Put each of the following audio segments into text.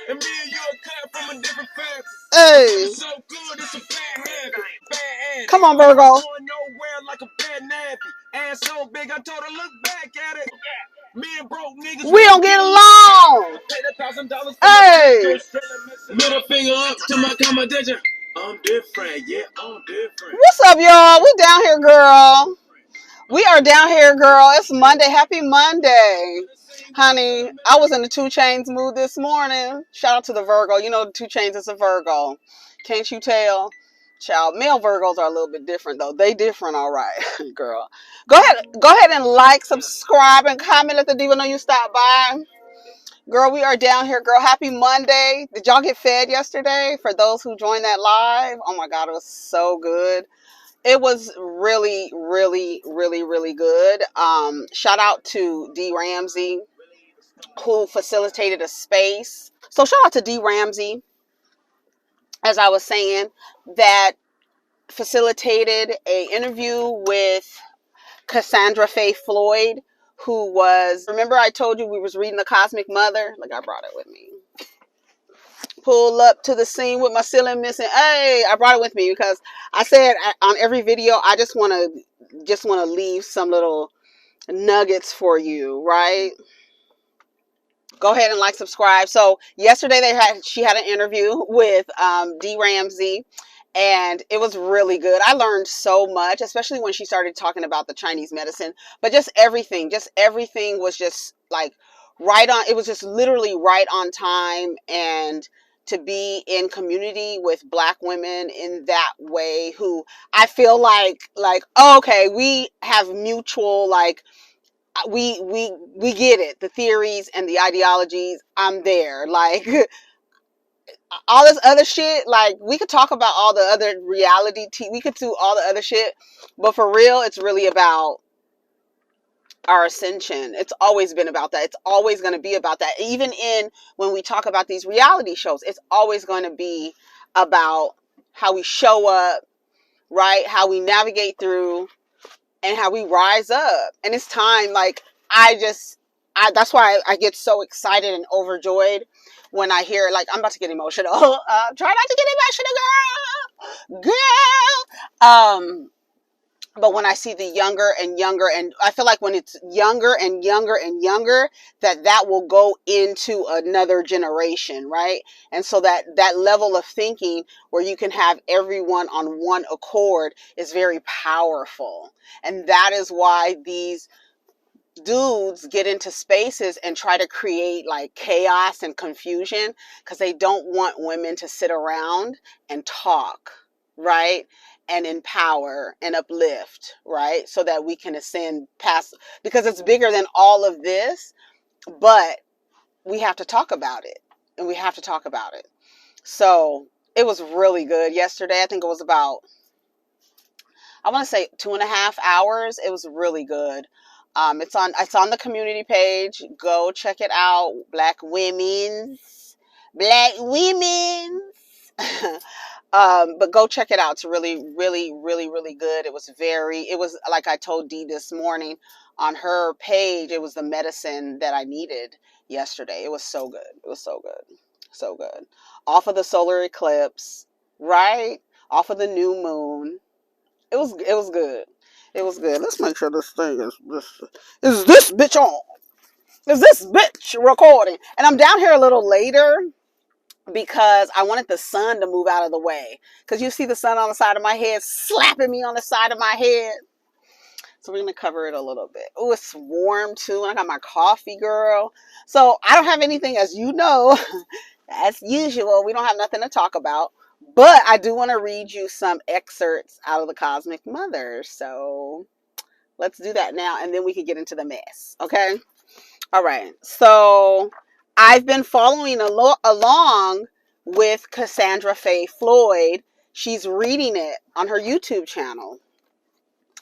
And me and you are cut from a different fabric. Hey. It's so good, it's a bad habit. Bad habit. Come on, Virgo. Going nowhere like a bad nappy. Ass so big, I told her look back at it. Me and broke niggas, we don't get along. $1,000 Hey. Middle finger up to my competition. I'm different, yeah, I'm different. What's up, y'all? We down here, girl. We are down here, girl. It's Monday. Happy Monday. Honey, I was in the 2 Chainz mood this morning. Shout out to the Virgo. You know the 2 Chainz is a Virgo. Can't you tell? Child, male Virgos are a little bit different though. They different, all right, girl. Go ahead and like, subscribe, and comment. Let the diva know you stopped by. Girl, we are down here, girl. Happy Monday. Did y'all get fed yesterday? For those who joined that live, oh my God, it was so good. It was really, really, really, really good. Shout out to D. Ramsey, who facilitated a space. So shout out to D. Ramsey, as I was saying, that facilitated a interview with Cassandra Faye Floyd, who was, remember I told you we was reading The Cosmic Mother? Like, I brought it with me. Pull up to the scene with my ceiling missing. Hey, I brought it with me because I said on every video, I just want to leave some little nuggets for you, right? Go ahead and like, subscribe. So yesterday she had an interview with D. Ramsey, and it was really good. I learned so much, especially when she started talking about the Chinese medicine, but just everything was just like right on. It was just literally right on time. And to be in community with Black women in that way, who I feel like, oh, okay, we have mutual, like, we get it, the theories and the ideologies. I'm there. Like, all this other shit, like, we could talk about all the other reality we could do all the other shit, but for real, it's really about our ascension. It's always been about that. It's always going to be about that. Even when we talk about these reality shows, it's always going to be about how we show up, right? How we navigate through, and how we rise up. And it's time. Like, that's why I get so excited and overjoyed when I hear, like, I'm about to get emotional. Try not to get emotional, girl. But when I see the younger and younger, and I feel like when it's younger and younger and younger, that will go into another generation, right? And so that level of thinking where you can have everyone on one accord is very powerful. And that is why these dudes get into spaces and try to create like chaos and confusion, because they don't want women to sit around and talk, right? And empower and uplift, right? So that we can ascend past, because it's bigger than all of this, but we have to talk about it, and we have to talk about it. So it was really good yesterday. I think it was about, I want to say 2.5 hours. It was really good. It's on the community page. Go check it out. Black women's. But go check it out. It's really, really, really, really good. It was like I told Dee this morning on her page, it was the medicine that I needed yesterday. It was so good. It was so good. So good. Off of the solar eclipse, right? Off of the new moon. It was good. It was good. Let's make sure this thing is this bitch on. Is this bitch recording? And I'm down here a little later because I wanted the sun to move out of the way. Because you see the sun on the side of my head slapping me on the side of my head. So we're going to cover it a little bit. Oh, it's warm too. And I got my coffee, girl. So I don't have anything, as you know, as usual. We don't have nothing to talk about. But I do want to read you some excerpts out of the Cosmic Mother. So let's do that now, and then we can get into the mess. Okay? All right. So I've been following along with Cassandra Faye Floyd. She's reading it on her YouTube channel.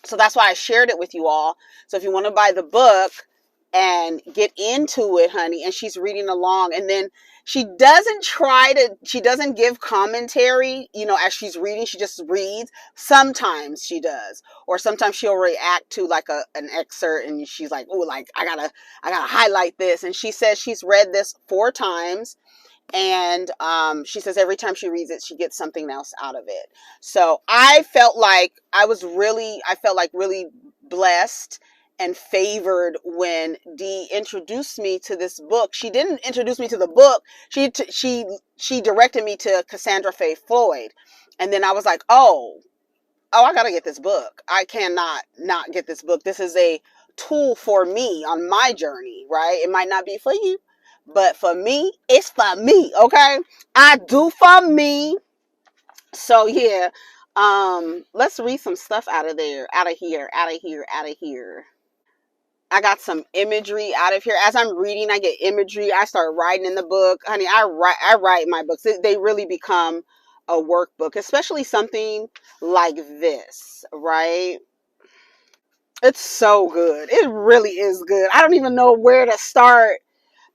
So that's why I shared it with you all. So if you want to buy the book and get into it, honey, and she's reading along, and then she doesn't give commentary, as she's reading. She just reads. Sometimes she does, or sometimes she'll react to like an excerpt, and she's like, oh, like I gotta highlight this. And she says she's read this 4 times, And she says every time she reads it, she gets something else out of it. So I felt like really blessed and favored when Dee introduced me to this book. She didn't introduce me to the book. She directed me to Cassandra Faye Floyd. And then I was like, oh, I got to get this book. I cannot not get this book. This is a tool for me on my journey, right? It might not be for you, but for me, it's for me, okay? I do for me. So yeah, let's read some stuff out of there, out of here, out of here, out of here. I got some imagery out of here. As I'm reading, I get imagery. I start writing in the book. Honey, I write my books. They really become a workbook, especially something like this, right? It's so good. It really is good. I don't even know where to start.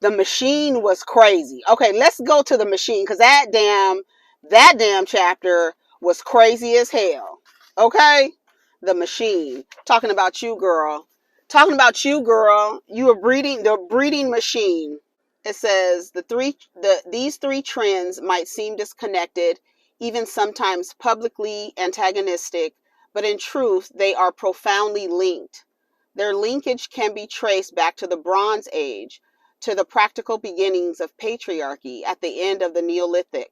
The machine was crazy. Okay, let's go to the machine because that damn chapter was crazy as hell. Okay, the machine. Talking about you, girl. Talking about you, girl. You are breeding the breeding machine. It says these three trends might seem disconnected, even sometimes publicly antagonistic, but in truth they are profoundly linked. Their linkage can be traced back to the Bronze Age, to the practical beginnings of patriarchy at the end of the Neolithic,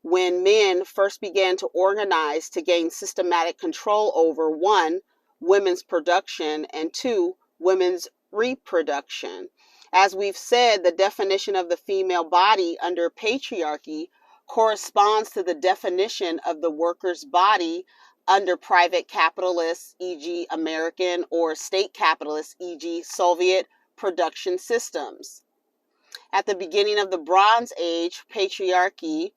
when men first began to organize to gain systematic control over 1, women's production, and 2, women's reproduction. As we've said, the definition of the female body under patriarchy corresponds to the definition of the worker's body under private capitalists, e.g. American, or state capitalists, e.g. Soviet production systems. At the beginning of the Bronze Age patriarchy,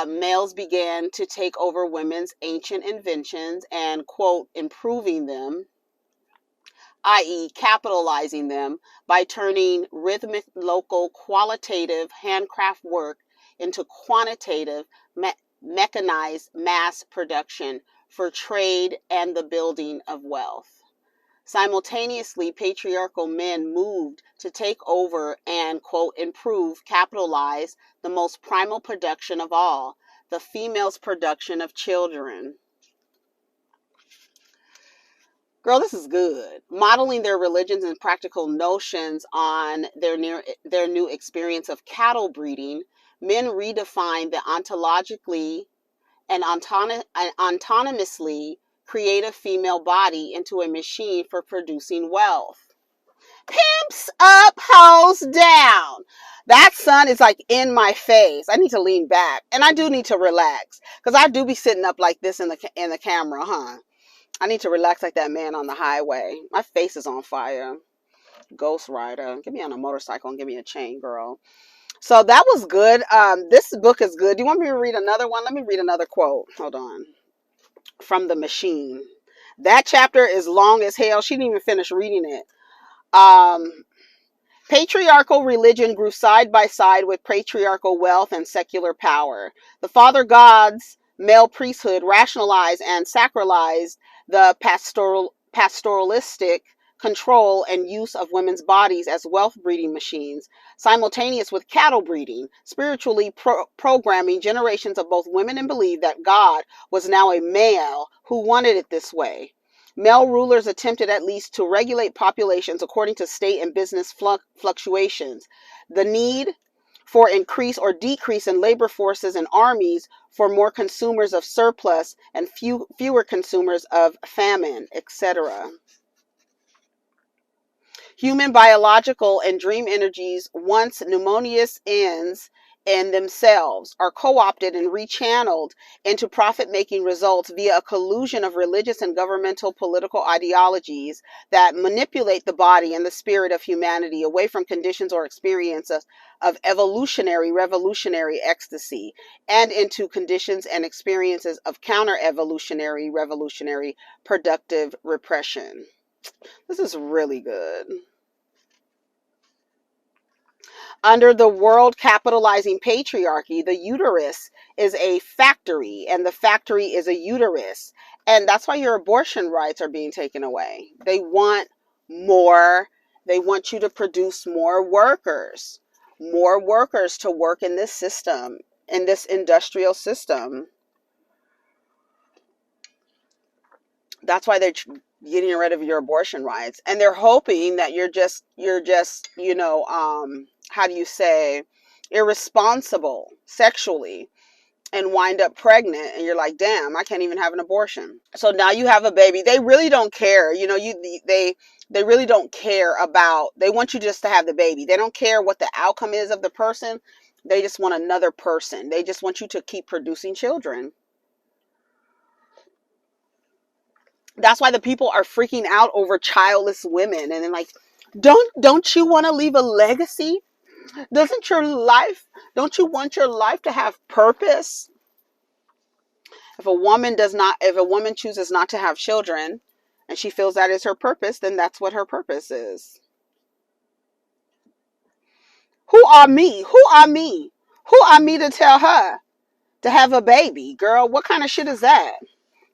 males began to take over women's ancient inventions and, quote, improving them, i.e. capitalizing them by turning rhythmic, local, qualitative handcraft work into quantitative, mechanized mass production for trade and the building of wealth. Simultaneously, patriarchal men moved to take over and, quote, improve, capitalize the most primal production of all, the female's production of children. Girl, this is good. Modeling their religions and practical notions on their new experience of cattle breeding, men redefined the ontologically and autonomously create a female body into a machine for producing wealth. Pimps up, hoes down. That sun is like in my face. I need to lean back, and I do need to relax because I do be sitting up like this in the camera, huh? I need to relax like that man on the highway. My face is on fire. Ghost Rider. Get me on a motorcycle and give me a chain, girl. So that was good. This book is good. Do you want me to read another one? Let me read another quote. Hold on. From The Machine. That chapter is long as hell. She didn't even finish reading it. Patriarchal religion grew side by side with patriarchal wealth and secular power. The father gods, male priesthood rationalized and sacralized the pastoralistic control and use of women's bodies as wealth breeding machines, simultaneous with cattle breeding, spiritually programming generations of both women and believe that God was now a male who wanted it this way. Male rulers attempted at least to regulate populations according to state and business fluctuations. The need for increase or decrease in labor forces and armies for more consumers of surplus and fewer consumers of famine, etc. Human biological and dream energies, once pneumonious ends in themselves, are co-opted and rechanneled into profit-making results via a collusion of religious and governmental political ideologies that manipulate the body and the spirit of humanity away from conditions or experiences of evolutionary, revolutionary ecstasy and into conditions and experiences of counter-evolutionary, revolutionary, productive repression. This is really good. Under the world capitalizing patriarchy, the uterus is a factory, and the factory is a uterus. And that's why your abortion rights are being taken away. They want more. They want you to produce more workers. more workers to work in this system, in this industrial system. That's why they're getting rid of your abortion rights, and they're hoping that you're just how do you say, irresponsible sexually and wind up pregnant, and you're like, damn, I can't even have an abortion. So now you have a baby. They really don't care, they really don't care about, they want you just to have the baby. They don't care what the outcome is of the person. They just want another person. They just want you to keep producing children. That's why the people are freaking out over childless women, and then like, don't you want to leave a legacy? Don't you want your life to have purpose? If a woman chooses not to have children and she feels that is her purpose, then that's what her purpose is. Who are me? Who are me? Who are me to tell her to have a baby? Girl, what kind of shit is that?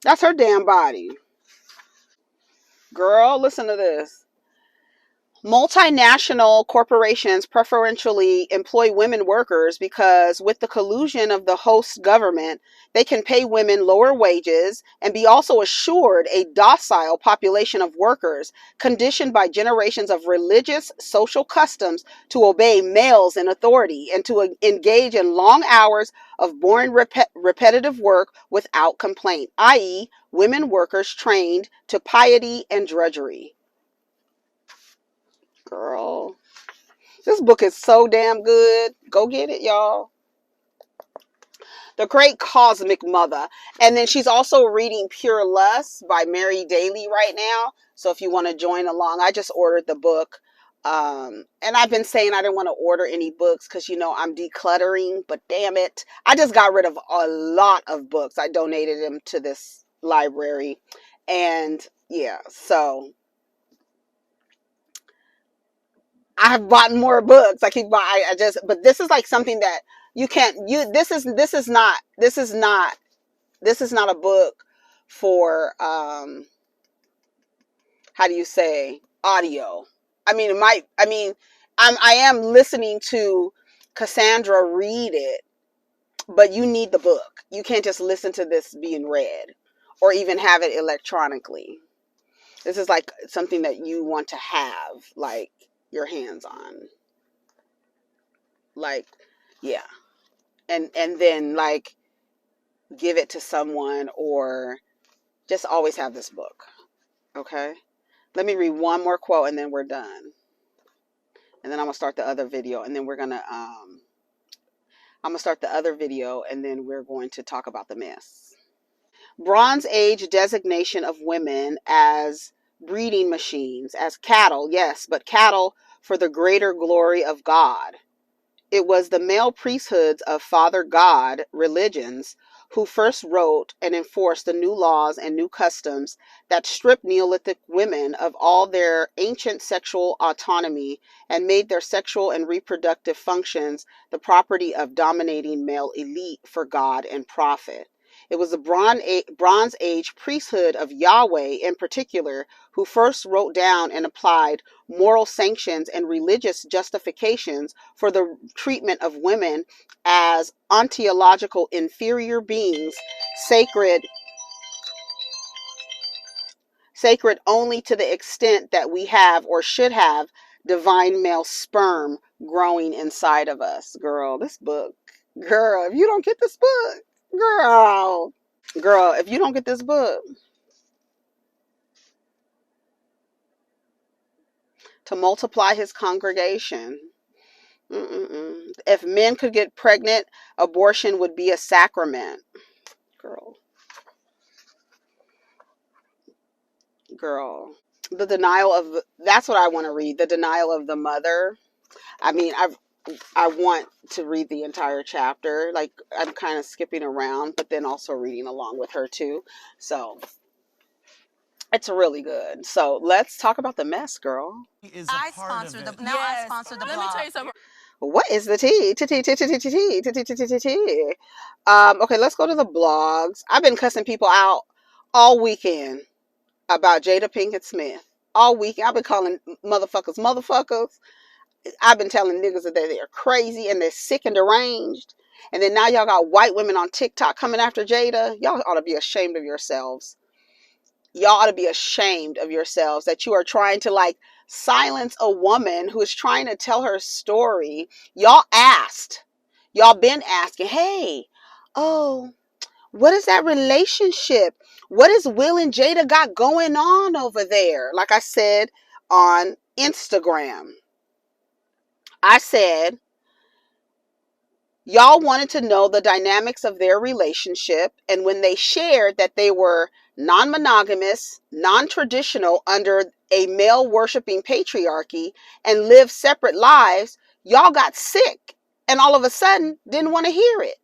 That's her damn body. Girl, listen to this. Multinational corporations preferentially employ women workers because with the collusion of the host government, they can pay women lower wages and be also assured a docile population of workers conditioned by generations of religious social customs to obey males in authority and to engage in long hours of boring repetitive work without complaint, i.e., women workers trained to piety and drudgery. Girl, this book is so damn good. Go get it, y'all. The Great Cosmic Mother. And then she's also reading Pure Lust by Mary Daly right now. So if you want to join along, I just ordered the book. And I've been saying I didn't want to order any books because, I'm decluttering. But damn it, I just got rid of a lot of books. I donated them to this library. And yeah, so I have bought more books. I keep buying. But this is like something that you can't. This is not a book for how do you say, audio. I mean, it might. I mean, I am listening to Cassandra read it, but you need the book. You can't just listen to this being read, or even have it electronically. This is like something that you want to have, like, your hands on. Like, yeah. And then like give it to someone, or just always have this book. Okay? Let me read one more quote and then we're done. And then I'm gonna start the other video, and then we're gonna going to talk about the mess. Bronze Age designation of women as breeding machines, as cattle, yes, but cattle for the greater glory of God. It was the male priesthoods of Father God religions who first wrote and enforced the new laws and new customs that stripped Neolithic women of all their ancient sexual autonomy and made their sexual and reproductive functions the property of dominating male elite for God and profit. It was the Bronze Age priesthood of Yahweh in particular who first wrote down and applied moral sanctions and religious justifications for the treatment of women as ontological inferior beings, sacred only to the extent that we have or should have divine male sperm growing inside of us. Girl, this book, girl, if you don't get this book, girl, if you don't get this book, to multiply his congregation. If men could get pregnant, abortion would be a sacrament. Girl. The denial of, that's what I want to read. The denial of the mother. I mean, I want to read the entire chapter. Like, I'm kind of skipping around, but then also reading along with her too. So it's really good. So let's talk about the mess, girl. I sponsor the blog. Let me tell you something. What is the tea? Okay, let's go to the blogs. I've been cussing people out all weekend about Jada Pinkett Smith. All weekend. I've been calling motherfuckers. I've been telling niggas that they're crazy and they're sick and deranged. And then now y'all got white women on TikTok coming after Jada. Y'all ought to be ashamed of yourselves. Y'all ought to be ashamed of yourselves that you are trying to like silence a woman who is trying to tell her story. Y'all been asking, hey, oh, what is that relationship? What is Will and Jada got going on over there? Like I said on Instagram, I said, y'all wanted to know the dynamics of their relationship. And when they shared that they were non-monogamous, non-traditional under a male worshiping patriarchy and live separate lives, y'all got sick and all of a sudden didn't want to hear it.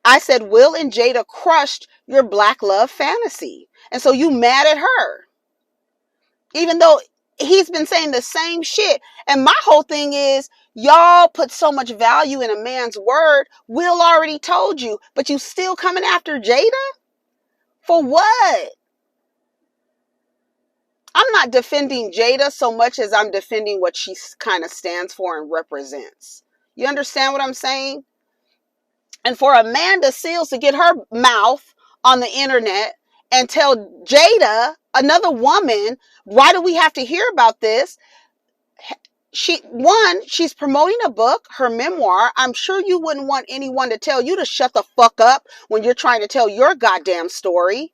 I said, Will and Jada crushed your black love fantasy. And so you mad at her, even though he's been saying the same shit. And my whole thing is, y'all put so much value in a man's word. Will already told you, but you still coming after Jada? For what? I'm not defending Jada so much as I'm defending what she kind of stands for and represents. You understand what I'm saying? And for Amanda Seales to get her mouth on the internet and tell Jada, another woman, why do we have to hear about this? She's promoting a book, her memoir. I'm sure you wouldn't want anyone to tell you to shut the fuck up when you're trying to tell your goddamn story.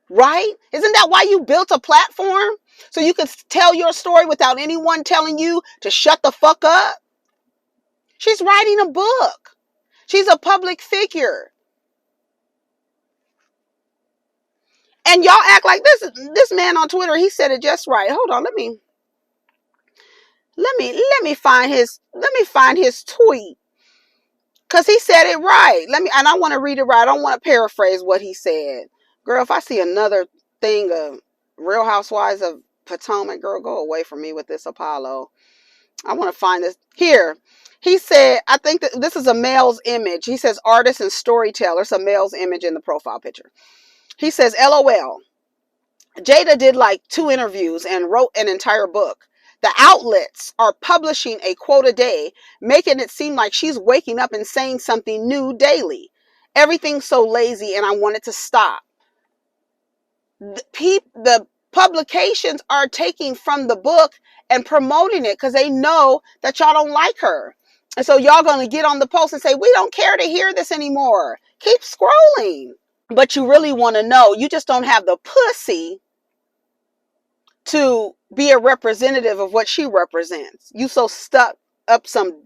Right? Isn't that why you built a platform? So you could tell your story without anyone telling you to shut the fuck up? She's writing a book. She's a public figure. And y'all act like this man on Twitter, he said it just right. Hold on, let me find his tweet. Cause he said it right. And I want to read it right. I don't want to paraphrase what he said. Girl, if I see another thing of Real Housewives of Potomac, girl, go away from me with this Apollo. I want to find this here. He said, I think that this is a male's image. He says artist and storyteller. It's a male's image in the profile picture. He says, LOL. Jada did like 2 interviews and wrote an entire book. The outlets are publishing a quote a day, making it seem like she's waking up and saying something new daily. Everything's so lazy and I want it to stop. The publications are taking from the book and promoting it because they know that y'all don't like her. And so y'all going to get on the post and say, we don't care to hear this anymore. Keep scrolling. But you really want to know. You just don't have the pussy to be a representative of what she represents. You so stuck up some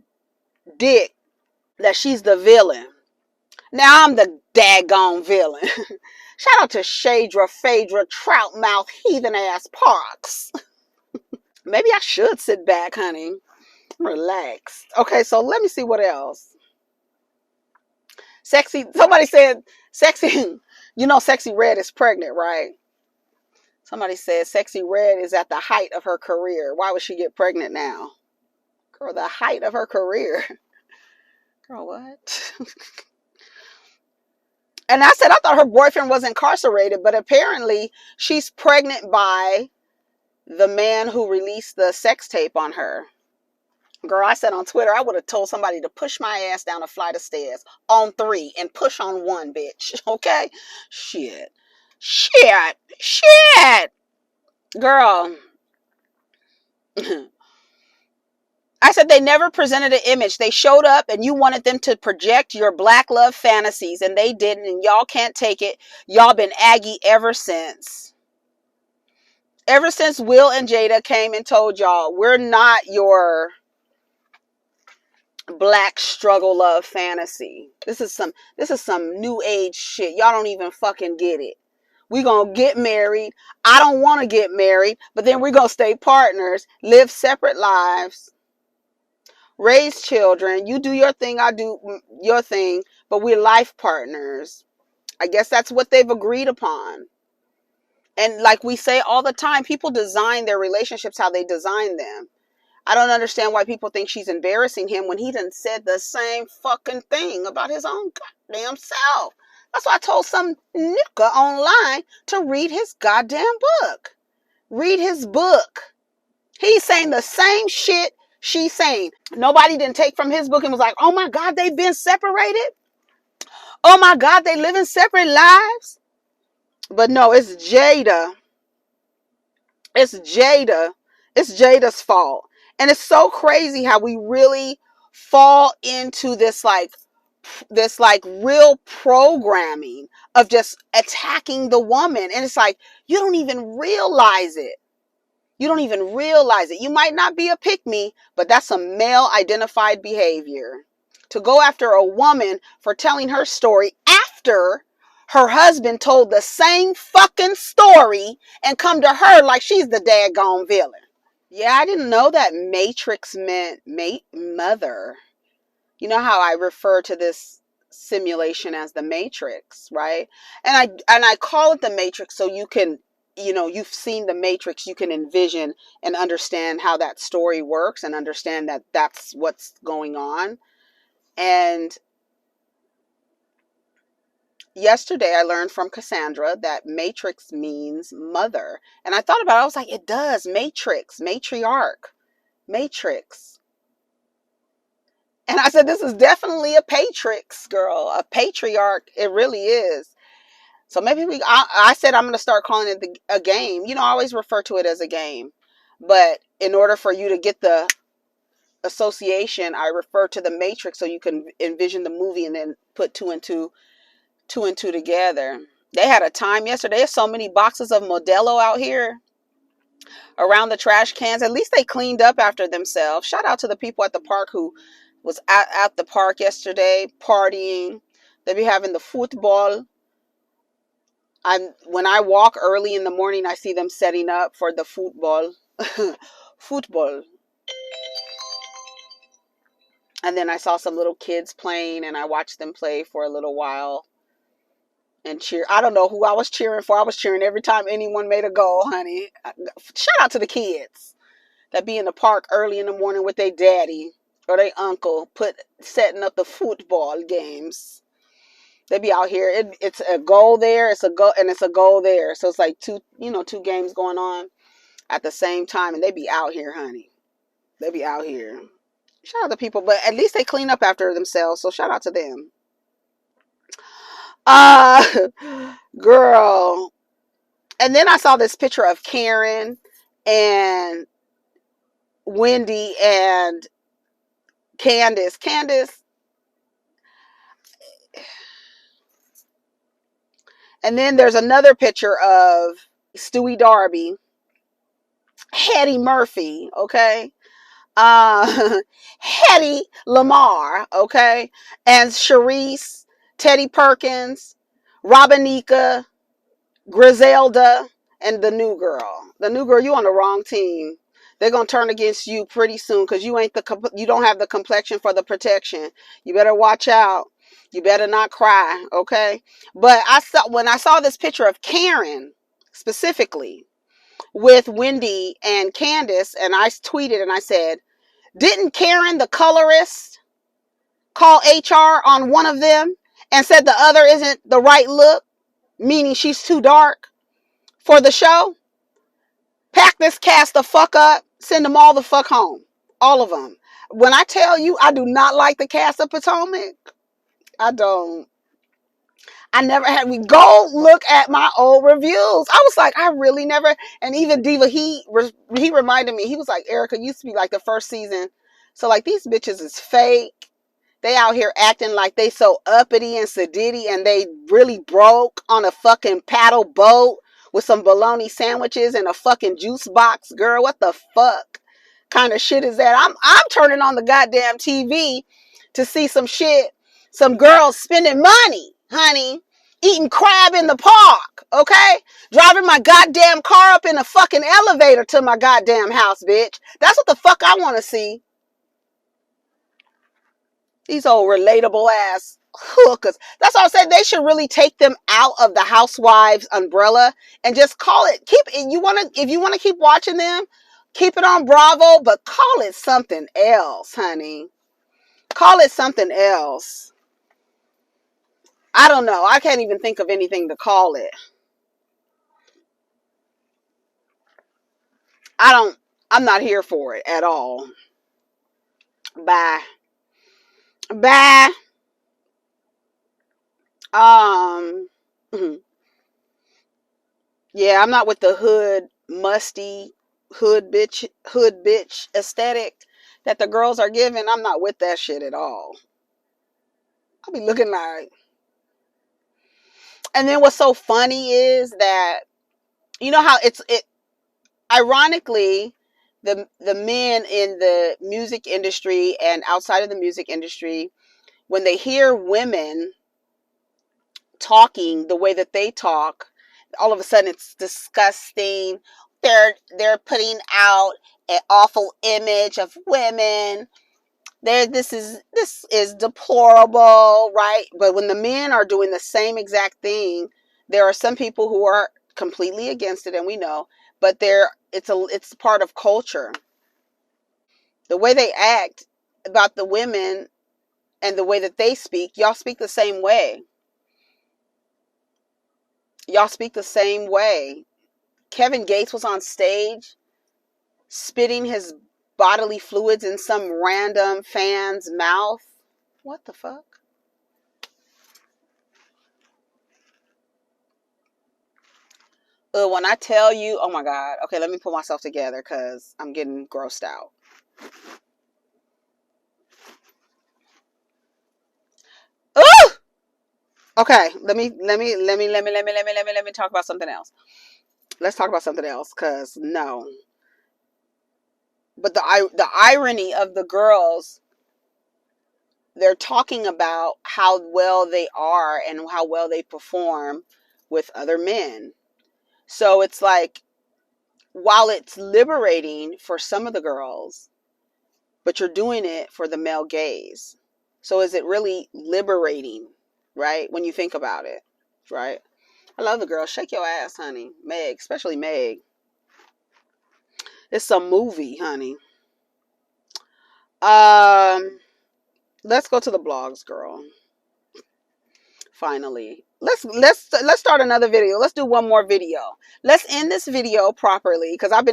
dick that she's the villain. Now I'm the daggone villain. Shout out to Shadra, Phaedra, Troutmouth, heathen ass Parks. Maybe I should sit back, honey. Relax. Okay, so let me see what else. Sexy, somebody said, Sexy, you know Sexy Red is pregnant, right? Somebody said Sexy Red is at the height of her career. Why would she get pregnant now? Girl, the height of her career. Girl, what? And I said, I thought her boyfriend was incarcerated, but apparently she's pregnant by the man who released the sex tape on her. Girl, I said on Twitter, I would have told somebody to push my ass down a flight of stairs on 3 and push on 1, bitch. Okay? Shit. Girl. I said they never presented an image. They showed up and you wanted them to project your black love fantasies and they didn't, and y'all can't take it. Y'all been Aggie ever since. Ever since Will and Jada came and told y'all, we're not your black struggle love fantasy. This is some new age shit. Y'all don't even fucking get it. We gonna get married. I don't want to get married, but then we're gonna stay partners, live separate lives, raise children. You do your thing, I do your thing, but we're life partners. I guess that's what they've agreed upon. And like we say all the time, people design their relationships how they design them. I don't understand why people think she's embarrassing him when he done said the same fucking thing about his own goddamn self. That's why I told some nigga online to read his goddamn book. Read his book. He's saying the same shit she's saying. Nobody didn't take from his book and was like, oh my God, they've been separated. Oh my God, they live in separate lives. But no, it's Jada. It's Jada. It's Jada's fault. And it's so crazy how we really fall into this real programming of just attacking the woman. And it's like, you don't even realize it. You don't even realize it. You might not be a pick-me, but that's some male identified behavior. To go after a woman for telling her story after her husband told the same fucking story and come to her like she's the daggone villain. Yeah, I didn't know that matrix meant mother. You know how I refer to this simulation as the matrix, right? And I call it the matrix so you can, you've seen the matrix, you can envision and understand how that story works and understand that that's what's going on. And yesterday I learned from Cassandra that matrix means mother. And I thought about it, I was like, it does. Matrix, matriarch, matrix. And I said, this is definitely a patrix, girl, a patriarch. It really is. So maybe I said I'm going to start calling it a game. I always refer to it as a game. But in order for you to get the association, I refer to the matrix so you can envision the movie and then put two and two together. They had a time yesterday. There's so many boxes of Modelo out here around the trash cans. At least they cleaned up after themselves. Shout out to the people at the park who was at the park yesterday partying. They be having the football. When I walk early in the morning, I see them setting up for the football. Football. And then I saw some little kids playing and I watched them play for a little while and cheer. I don't know who I was cheering for. I was cheering every time anyone made a goal, honey. Shout out to the kids that be in the park early in the morning with their daddy or their uncle setting up the football games. They be out here. It's a goal there. It's a goal and it's a goal there. So it's like two games going on at the same time, and they be out here, honey. They be out here. Shout out to people, but at least they clean up after themselves. So shout out to them. Girl. And then I saw this picture of Karen and Wendy and Candace. And then there's another picture of Stewie Darby, Hetty Murphy, okay? Hetty Lamar, okay? And Sharice, Teddy Perkins, Robinika, Griselda, and the new girl. The new girl, you on the wrong team. They're going to turn against you pretty soon because you don't have the complexion for the protection. You better watch out. You better not cry, okay? But when I saw this picture of Karen specifically with Wendy and Candace, and I tweeted and I said, didn't Karen, the colorist, call HR on one of them and said the other isn't the right look, meaning she's too dark for the show? Pack this cast the fuck up. Send them all the fuck home. All of them. When I tell you I do not like the cast of Potomac, I don't. I never had. We go look at my old reviews. I was like, I really never. And even Diva, he reminded me. He was like, Erica, used to be like the first season. So like these bitches is fake. They out here acting like they so uppity and sedity and they really broke on a fucking paddle boat with some bologna sandwiches and a fucking juice box. Girl, what the fuck kind of shit is that? I'm turning on the goddamn TV to see some shit. Some girls spending money, honey, eating crab in the park, okay? Driving my goddamn car up in a fucking elevator to my goddamn house, bitch. That's what the fuck I want to see. These old relatable ass hookers. That's all I said. They should really take them out of the housewives umbrella and just call it. If you want to keep watching them, keep it on Bravo, but call it something else, honey. Call it something else. I don't know. I can't even think of anything to call it. I I'm not here for it at all. Bye. Bye. Um, yeah, I'm not with the hood, musty, hood bitch aesthetic that the girls are giving. I'm not with that shit at all. I'll be looking like. And then what's so funny is that, you know how it ironically, the men in the music industry and outside of the music industry, when they hear women talking the way that they talk, all of a sudden it's disgusting. They're putting out an awful image of women. This is deplorable, right? But when the men are doing the same exact thing, there are some people who are completely against it, and we know, but it's part of culture. The way they act about the women and the way that they speak, y'all speak the same way. Y'all speak the same way. Kevin Gates was on stage spitting his bodily fluids in some random fan's mouth. What the fuck? When I tell you, oh my God. Okay, let me pull myself together because I'm getting grossed out. Ooh! Okay, let me talk about something else. Let's talk about something else, because no. But the irony of the girls, they're talking about how well they are and how well they perform with other men. So it's like, while it's liberating for some of the girls, but you're doing it for the male gaze. So is it really liberating, right? When you think about it, right? I love the girl. Shake your ass, honey. Meg, especially Meg. It's a movie, honey. Let's go to the blogs, girl. Finally, let's start another video. Let's do one more video. Let's end this video properly, because I've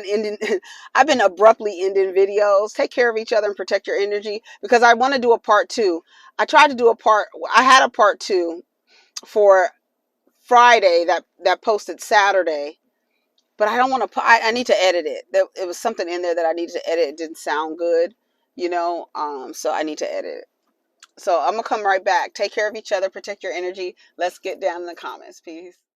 been abruptly ending videos. Take care of each other and protect your energy, because I want to do a part 2. I had a part 2 for Friday that posted Saturday, but I don't want to. I need to edit it. It was something in there that I needed to edit. It didn't sound good, so I need to edit it. So I'm going to come right back. Take care of each other. Protect your energy. Let's get down in the comments. Peace.